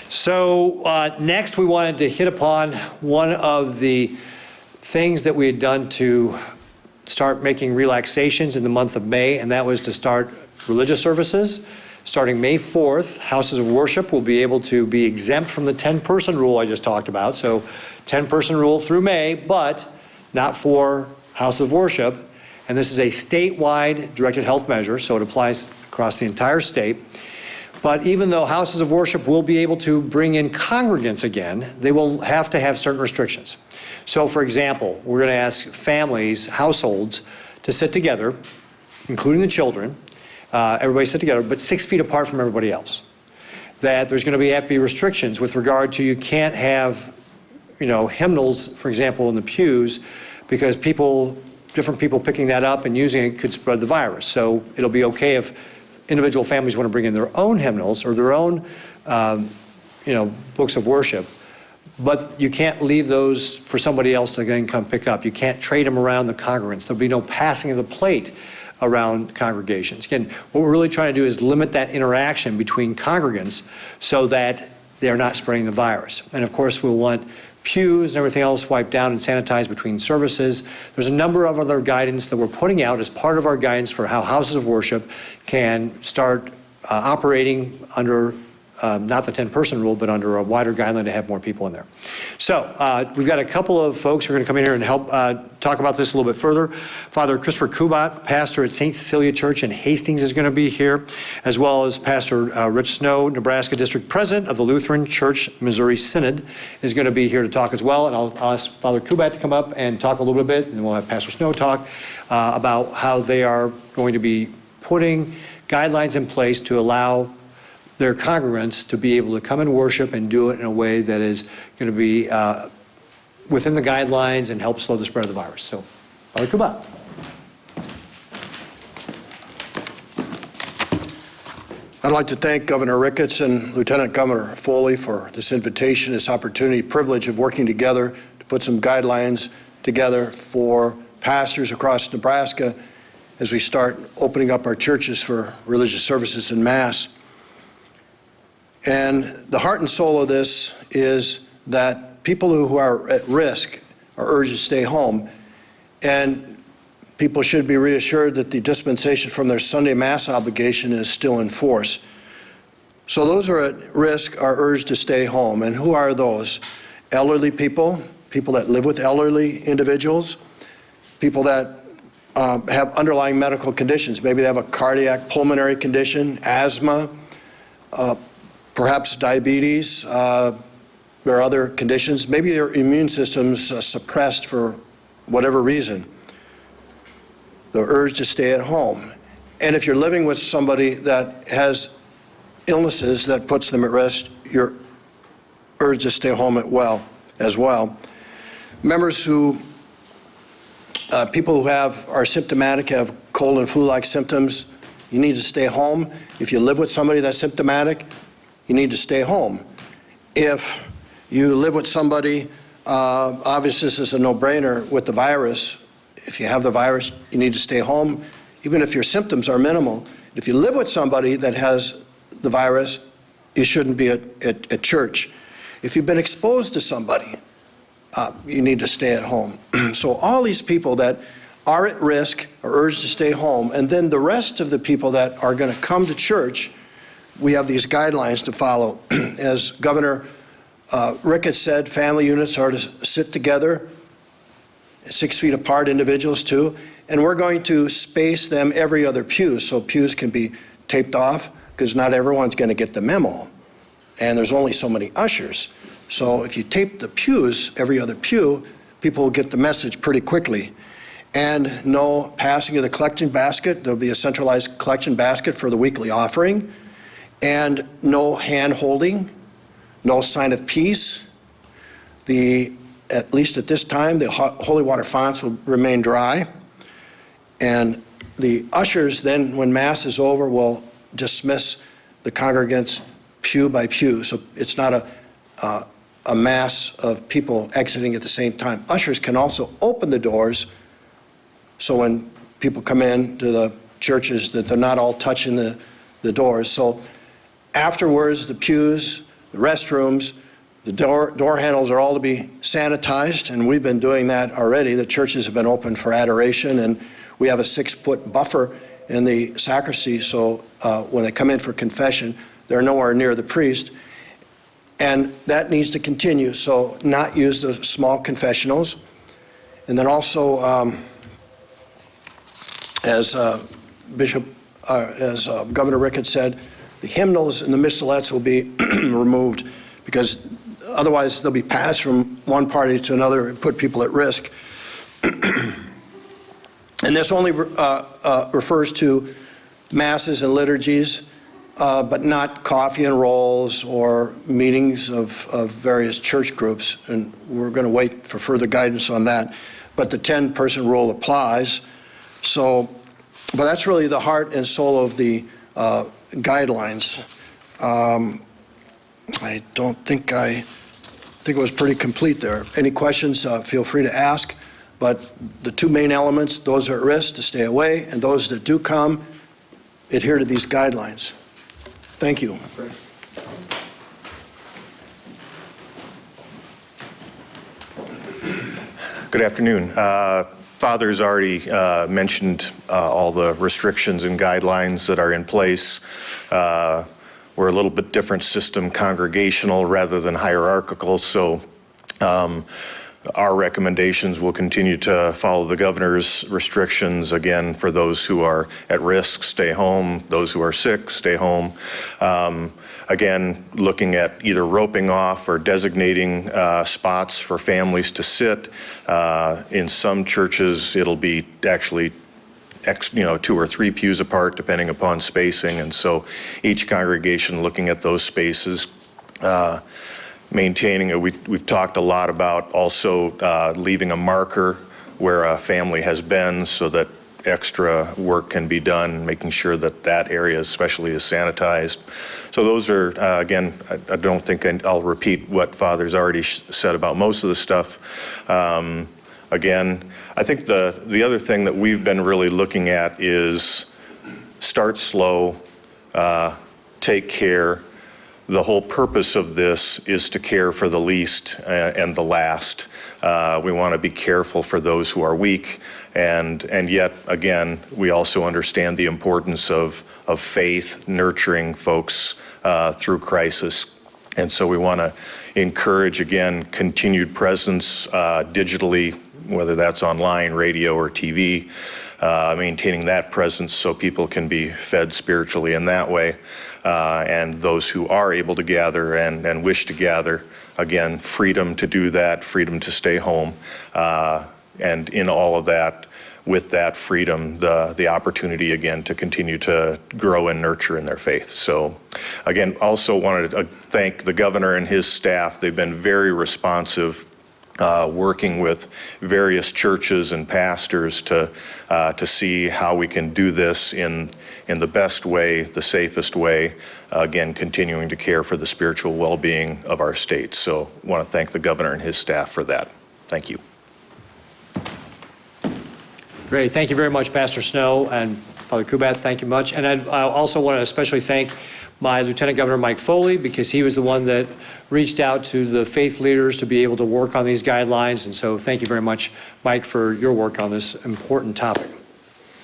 So next we wanted to hit upon one of the things that we had done to start making relaxations in the month of May, and that was to start religious services. Starting May 4th, houses of worship will be able to be exempt from the 10-person rule I just talked about. So 10-person rule through May, but not for houses of worship. And this is a statewide directed health measure, so it applies across the entire state. But even though houses of worship will be able to bring in congregants again, they will have to have certain restrictions. So for example, we're going to ask families, households, to sit together, including the children, everybody sit together, but 6 feet apart from everybody else. That there's going to have to be restrictions with regard to you can't have, hymnals, for example, in the pews, because different people picking that up and using it could spread the virus. So it'll be okay if individual families want to bring in their own hymnals or their own, books of worship. But you can't leave those for somebody else to then come pick up. You can't trade them around the congregants. There'll be no passing of the plate around congregations. Again, what we're really trying to do is limit that interaction between congregants so that they're not spreading the virus. And of course, we'll want pews and everything else wiped down and sanitized between services. There's a number of other guidance that we're putting out as part of our guidance for how houses of worship can start operating under not the 10-person rule, but under a wider guideline to have more people in there. So we've got a couple of folks who are going to come in here and help talk about this a little bit further. Father Christopher Kubat, pastor at St. Cecilia Church in Hastings, is going to be here, as well as Pastor Rich Snow, Nebraska District President of the Lutheran Church Missouri Synod, is going to be here to talk as well. And I'll ask Father Kubat to come up and talk a little bit, and then we'll have Pastor Snow talk about how they are going to be putting guidelines in place to allow their congregants to be able to come and worship and do it in a way that is going to be within the guidelines and help slow the spread of the virus. So, Father Kubat. I'd like to thank Governor Ricketts and Lieutenant Governor Foley for this invitation, this opportunity, privilege of working together to put some guidelines together for pastors across Nebraska as we start opening up our churches for religious services and Mass. And the heart and soul of this is that people who are at risk are urged to stay home, and people should be reassured that the dispensation from their Sunday Mass obligation is still in force. So those who are at risk are urged to stay home. And who are those? Elderly people, people that live with elderly individuals, people that have underlying medical conditions. Maybe they have a cardiac pulmonary condition, asthma, perhaps diabetes. There are other conditions. Maybe their immune system's suppressed for whatever reason. They're urged to stay at home. And if you're living with somebody that has illnesses that puts them at risk, you're urged to stay home as well. People who are symptomatic, have cold and flu-like symptoms, you need to stay home. If you live with somebody that's symptomatic, you need to stay home. If you live with somebody, obviously this is a no-brainer with the virus. If you have the virus, you need to stay home, even if your symptoms are minimal. If you live with somebody that has the virus, you shouldn't be at church. If you've been exposed to somebody, you need to stay at home. So all these people that are at risk are urged to stay home, and then the rest of the people that are going to come to church, we have these guidelines to follow. As Governor Ricketts said, family units are to sit together, 6 feet apart, individuals too, and we're going to space them every other pew, so pews can be taped off, because not everyone's going to get the memo, and there's only so many ushers. So if you tape the pews, every other pew, people will get the message pretty quickly. And no passing of the collection basket. There'll be a centralized collection basket for the weekly offering. And no hand holding, no sign of peace. At least at this time, the holy water fonts will remain dry. And the ushers then, when Mass is over, will dismiss the congregants pew by pew. So it's not a mass of people exiting at the same time. Ushers can also open the doors so when people come in to the churches that they're not all touching the doors. So afterwards, the pews, the restrooms, the door handles are all to be sanitized, and we've been doing that already. The churches have been open for adoration, and we have a 6-foot buffer in the sacristy, so when they come in for confession, they're nowhere near the priest. And that needs to continue, so not use the small confessionals. And then also, as Governor Ricketts said, the hymnals and the missalettes will be removed, because otherwise they'll be passed from one party to another and put people at risk. And this only refers to masses and liturgies, but not coffee and rolls or meetings of various church groups. And we're going to wait for further guidance on that. But the 10-person rule applies. So, but that's really the heart and soul of the guidelines. I think it was pretty complete there. Any questions, feel free to ask. But the two main elements, those are at risk to stay away, and those that do come, adhere to these guidelines. Thank you. Good afternoon. Father's already mentioned all the restrictions and guidelines that are in place. We're a little bit different system, congregational rather than hierarchical, so our recommendations will continue to follow the governor's restrictions. Again, for those who are at risk, stay home. Those who are sick, stay home. Again, looking at either roping off or designating spots for families to sit. In some churches, it'll be actually 2 or 3 pews apart, depending upon spacing. And so each congregation looking at those spaces. Maintaining it, we've talked a lot about also leaving a marker where a family has been so that extra work can be done, making sure that that area especially is sanitized. So those are, again, I don't think I'll repeat what Father's already said about most of the stuff. Again, I think the other thing that we've been really looking at is start slow, take care. The whole purpose of this is to care for the least and the last. We want to be careful for those who are weak, and yet, again, we also understand the importance of faith, nurturing folks through crisis. And so we want to encourage, again, continued presence digitally, whether that's online, radio, or TV, maintaining that presence so people can be fed spiritually in that way. And those who are able to gather and wish to gather, again, freedom to do that, freedom to stay home, and in all of that, with that freedom, the opportunity, again, to continue to grow and nurture in their faith. So, again, also wanted to thank the governor and his staff. They've been very responsive, working with various churches and pastors to see how we can do this in the best way, the safest way, again, continuing to care for the spiritual well-being of our state. So I want to thank the governor and his staff for that. Thank you. Great. Thank you very much, Pastor Snow and Father Kubat. Thank you much. And I also want to especially thank my Lieutenant Governor Mike Foley, because he was the one that reached out to the faith leaders to be able to work on these guidelines. And so thank you very much, Mike, for your work on this important topic.